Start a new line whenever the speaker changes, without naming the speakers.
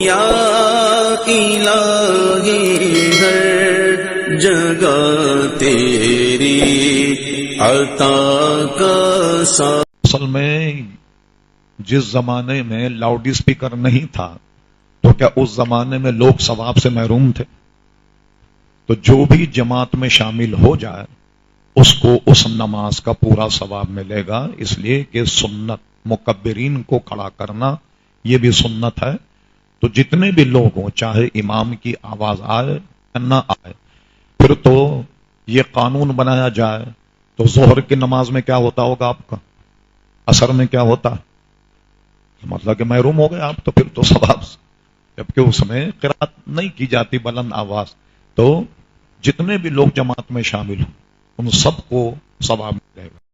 یا الہی ہر جگہ تیری عطا کا
اصل میں جس زمانے میں لاؤڈ اسپیکر نہیں تھا تو کیا اس زمانے میں لوگ ثواب سے محروم تھے؟ تو جو بھی جماعت میں شامل ہو جائے اس کو اس نماز کا پورا ثواب ملے گا، اس لیے کہ سنت مکبرین کو کھڑا کرنا یہ بھی سنت ہے۔ تو جتنے بھی لوگ ہوں، چاہے امام کی آواز آئے یا نہ آئے، پھر تو یہ قانون بنایا جائے تو ظہر کی نماز میں کیا ہوتا ہوگا آپ کا، عصر میں کیا ہوتا ہے، مطلب کہ محروم ہو گئے آپ، تو پھر تو ثواب، جبکہ اس میں قرات نہیں کی جاتی بلند آواز۔ تو جتنے بھی لوگ جماعت میں شامل ہوں ان سب کو ثواب ملے گا۔